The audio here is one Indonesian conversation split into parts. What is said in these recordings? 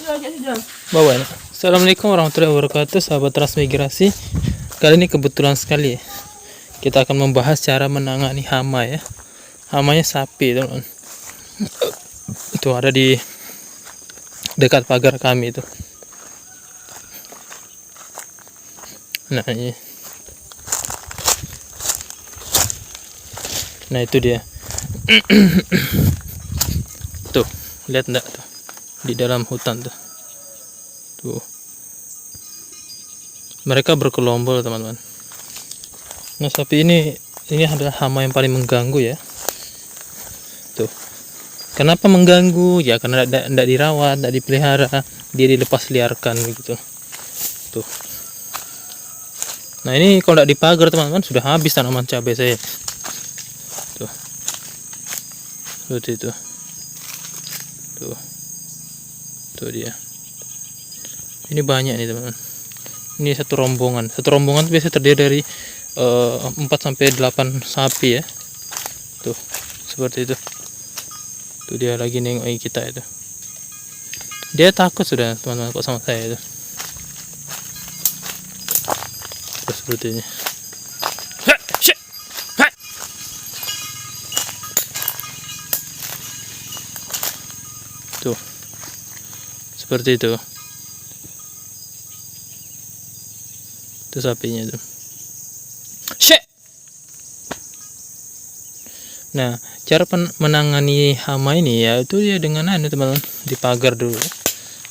Bawa ya. Assalamualaikum warahmatullahi wabarakatuh, sahabat transmigrasi. Kali ini kebetulan sekali ya, kita akan membahas cara menangani hama ya. Hamanya sapi, teman. Itu ada di dekat pagar kami itu. Nah ini. Nah itu dia. Tuh, lihat enggak tuh? Di dalam hutan tuh. Tuh. Mereka berkelompok, teman-teman. Nah, sapi ini adalah hama yang paling mengganggu ya. Tuh. Kenapa mengganggu? Ya karena tidak dirawat, tidak dipelihara, dia dilepas liarkan gitu. Tuh. Nah, ini kalau tidak dipagar, teman-teman, sudah habis tanaman cabai saya. Tuh. Seperti itu. Tuh. Tuh dia. Ini banyak nih, teman-teman. Ini satu rombongan. Satu rombongan biasa terdiri dari 4 sampai 8 sapi ya. Tuh, seperti itu. Tuh dia lagi nengoki kita itu. Dia takut sudah, teman-teman, kok sama saya itu. Terus seperti ini. Tuh. Seperti itu. Itu sapinya itu. Nah, cara menangani hama ini ya itu ya dengan teman-teman, dipagar dulu.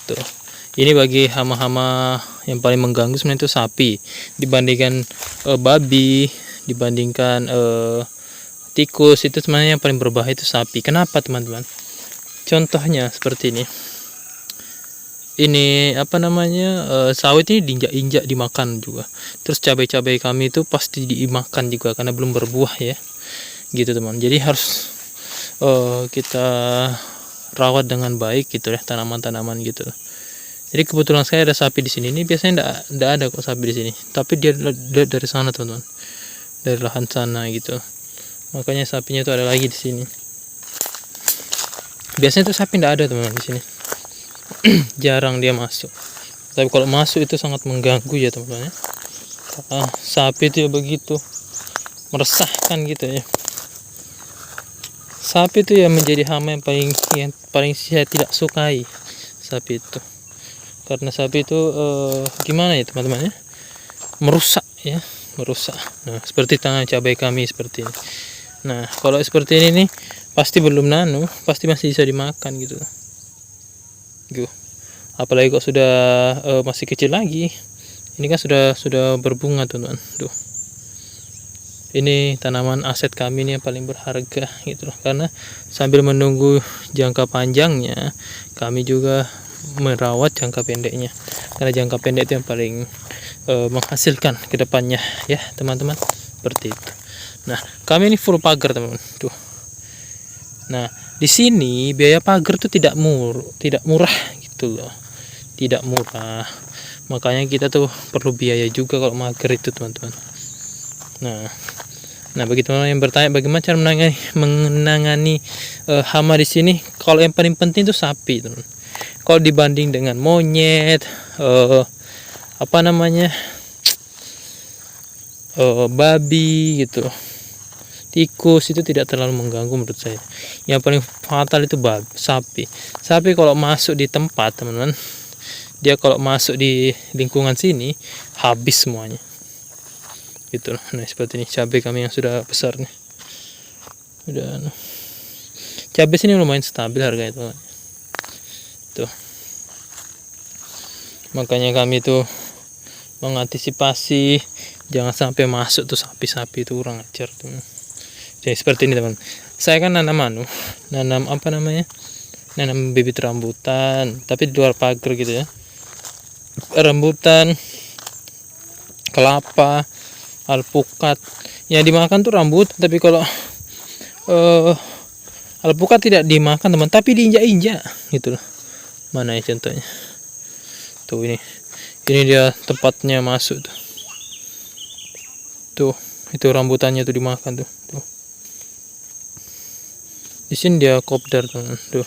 Tuh. Ini bagi hama-hama yang paling mengganggu sebenarnya itu sapi dibandingkan babi, dibandingkan tikus. Itu sebenarnya yang paling berbahaya itu sapi. Kenapa, teman-teman? Contohnya seperti ini. Ini apa namanya, sawit ini diinjak-injak, dimakan juga. Terus cabai-cabai kami itu pasti dimakan juga karena belum berbuah ya, gitu teman. Jadi harus kita rawat dengan baik gitu ya, tanaman-tanaman gitu. Jadi kebetulan saya ada sapi di sini. Ini biasanya enggak ada kok sapi di sini, tapi dia dari sana, teman-teman, dari lahan sana gitu. Makanya sapinya itu ada lagi di sini. Biasanya tuh sapi enggak ada, teman-teman, di sini. Jarang dia masuk, tapi kalau masuk itu sangat mengganggu ya, teman-teman ya. Sapi itu ya begitu meresahkan gitu ya. Sapi itu ya menjadi hama yang paling saya tidak sukai, sapi itu. Karena sapi itu gimana ya, teman-teman ya, merusak ya, merusak. Nah, seperti tanah cabai kami seperti ini. Nah, kalau seperti ini nih pasti belum pasti masih bisa dimakan gitu. Apalagi kok sudah masih kecil lagi. Ini kan sudah berbunga, teman-teman. Tuh. Ini tanaman aset kami ini yang paling berharga gitu loh. Karena sambil menunggu jangka panjangnya, kami juga merawat jangka pendeknya. Karena jangka pendek itu yang paling menghasilkan ke depannya ya, teman-teman. Seperti itu. Nah, kami ini full pagar, teman-teman. Tuh. Nah, di sini biaya pagar tuh tidak murah gitu loh. Tidak murah. Makanya kita tuh perlu biaya juga kalau mager itu, teman-teman. Nah, bagi teman-teman yang bertanya bagaimana cara menangani hama di sini, kalau yang paling penting itu sapi, teman. Kalau dibanding dengan monyet, apa namanya, babi gitu, tikus, itu tidak terlalu mengganggu menurut saya. Yang paling fatal itu sapi. Sapi kalau masuk di tempat, teman-teman, dia kalau masuk di lingkungan sini habis semuanya gitu. Nah, seperti ini cabai kami yang sudah besar nih. Udah cabai sini lumayan stabil harganya, teman. Tuh. Makanya kami tuh mengantisipasi jangan sampai masuk tuh sapi-sapi itu, kurang ajar tuh. Jadi seperti ini, teman. Saya kan nanam apa namanya? Nanam bibit rambutan, tapi di luar pagar gitu ya. Rambutan, kelapa, alpukat. Yang dimakan tuh rambut, tapi kalau alpukat tidak dimakan, teman, tapi diinjak-injak gitu loh. Mana ya contohnya? Tuh ini dia tempatnya masuk tuh. Tuh, itu rambutannya tuh dimakan tuh. Tuh. Di sini dia kopdar, teman. Tuh.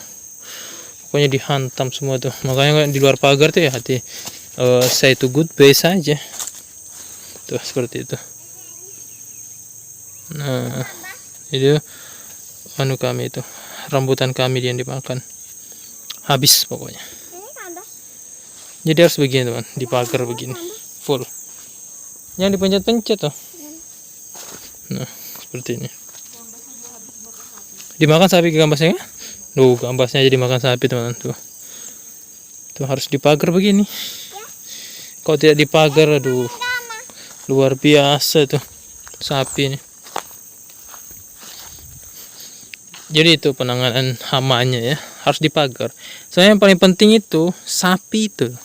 pokoknya dihantam semua tuh. Makanya di luar pagar tuh ya hati saya itu goodbye saja tuh, seperti itu. Nah itu anu kami itu, rambutan kami yang dimakan habis pokoknya. Jadi harus begini teman, di pagar begini full, yang dipencet-pencet tuh. Nah seperti ini, dimakan sapi gambasnya kan? Duh, gambasnya jadi makan sapi teman tuh. Tuh harus dipagar begini. Kalau tidak dipagar, aduh, luar biasa tuh sapi ini. Jadi itu penanganan hamanya ya, harus dipagar. Soalnya yang paling penting itu sapi itu.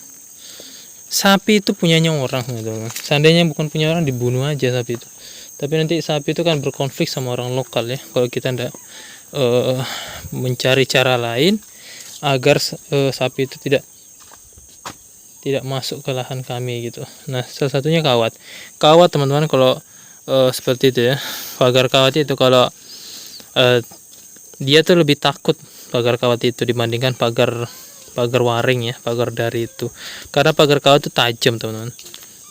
Sapi itu punyanya orang gitu. Seandainya bukan punya orang, dibunuh aja sapi itu. Tapi nanti sapi itu kan berkonflik sama orang lokal ya. Kalau kita tidak mencari cara lain agar sapi itu tidak masuk ke lahan kami gitu. Nah salah satunya kawat. Kawat teman-teman, kalau seperti itu ya, pagar kawat itu kalau dia tuh lebih takut pagar kawat itu dibandingkan pagar waring ya, pagar dari itu. Karena pagar kawat itu tajam teman-teman.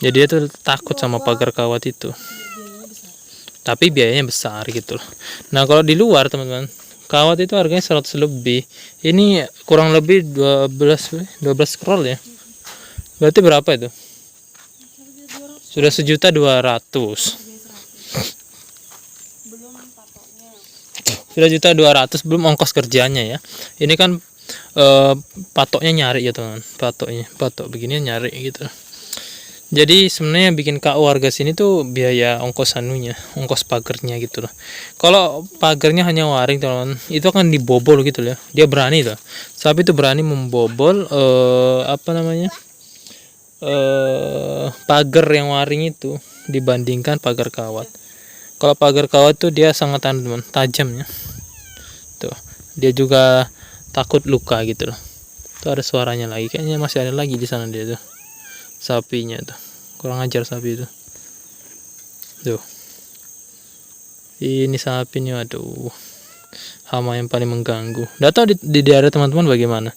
Jadi dia tuh takut sama pagar kawat itu. Tapi biayanya besar gitu loh. Nah kalau di luar teman-teman, kawat itu harganya 100 lebih. Ini kurang lebih 12 scroll ya. Berarti berapa itu? Sudah 1.200.000. Sudah 1.200.000 belum ongkos kerjanya ya. Ini kan patoknya nyari ya teman, patok begini nyari gitu. Jadi sebenarnya bikin KU warga sini tuh biaya ongkos anunya, ongkos pagernya gitu loh. Kalau pagernya hanya waring teman, itu akan dibobol gitu loh. Dia berani tuh, sapi itu berani membobol pagar yang waring itu dibandingkan pagar kawat. Kalau pagar kawat tuh dia sangat tajam ya. Tuh, dia juga takut luka gitu loh. Tuh ada suaranya lagi, kayaknya masih ada lagi di sana dia tuh. Sapinya tuh. Kurang ajar sapi itu. Tuh. Ini sapi nih, aduh. Hama yang paling mengganggu. Nggak tahu di daerah teman-teman bagaimana.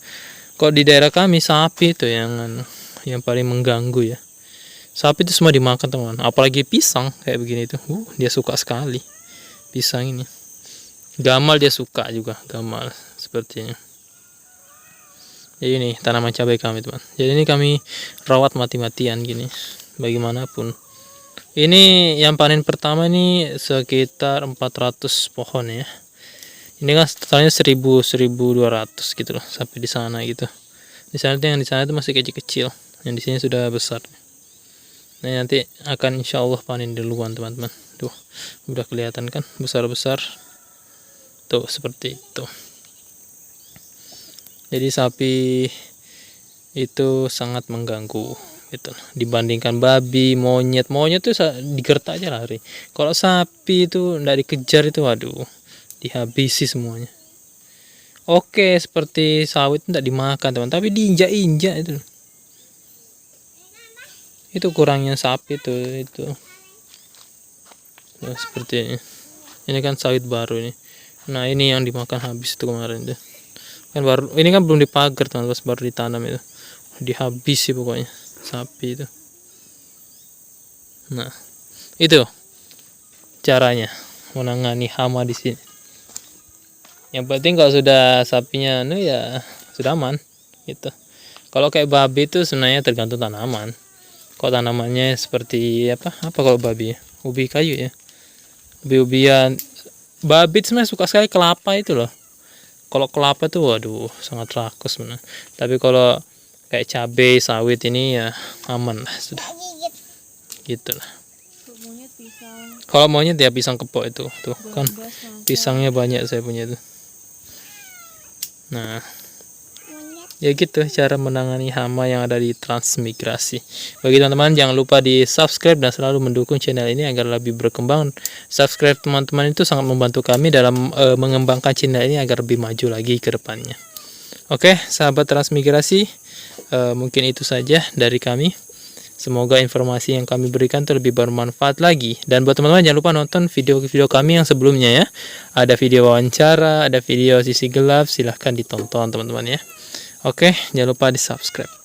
Kalau di daerah kami sapi itu yang paling mengganggu ya. Sapi itu semua dimakan teman, apalagi pisang kayak begini tuh, dia suka sekali pisang ini. Gamal dia suka juga, gamal sepertinya. Jadi ini tanaman cabai kami teman. Jadi ini kami rawat mati-matian gini, bagaimanapun. Ini yang panen pertama ini sekitar 400 pohon ya. Ini kan totalnya 1.200 gitu loh, sampai di sana gitu. Di sana tuh, yang di sana itu masih kecil-kecil, yang di sini sudah besar. Nah nanti akan insya Allah panen duluan teman-teman. Tuh udah kelihatan kan besar-besar. Tuh seperti itu. Jadi sapi itu sangat mengganggu gitu. Dibandingkan babi, monyet tuh digertak aja lari. Kalau sapi itu nggak dikejar itu, waduh, dihabisi semuanya. Oke, seperti sawit nggak dimakan teman, tapi diinjak-injak itu. Itu kurangnya sapi tuh itu. Nah, seperti ini kan sawit baru ini. Nah ini yang dimakan habis itu kemarin tuh. Kan baru, ini kan belum dipagar teman, pas baru ditanam itu. Dihabisi pokoknya sapi itu. Nah itu caranya menangani hama di sini. Yang penting kalau sudah sapinya ya sudah aman gitu. Kalau kayak babi itu sebenarnya tergantung tanaman. Kalau tanamannya seperti apa kalau babi ya? Ubi kayu ya, ubi-ubian. Babi sebenarnya suka sekali kelapa itu loh. Kalau kelapa tuh waduh sangat rakus benar. Tapi kalau kayak cabai sawit ini ya aman lah sudah gitu lah. Kalau monyet ya pisang kepok itu tuh kan pisangnya banyak saya punya itu. Nah ya gitu cara menangani hama yang ada di transmigrasi. Bagi teman-teman jangan lupa di subscribe dan selalu mendukung channel ini agar lebih berkembang. Subscribe teman-teman itu sangat membantu kami dalam mengembangkan channel ini agar lebih maju lagi ke depannya. Oke sahabat transmigrasi, mungkin itu saja dari kami. Semoga informasi yang kami berikan itu lebih bermanfaat lagi. Dan buat teman-teman jangan lupa nonton video-video kami yang sebelumnya ya. Ada video wawancara, ada video sisi gelap, silahkan ditonton teman-teman ya. Oke, jangan lupa di subscribe.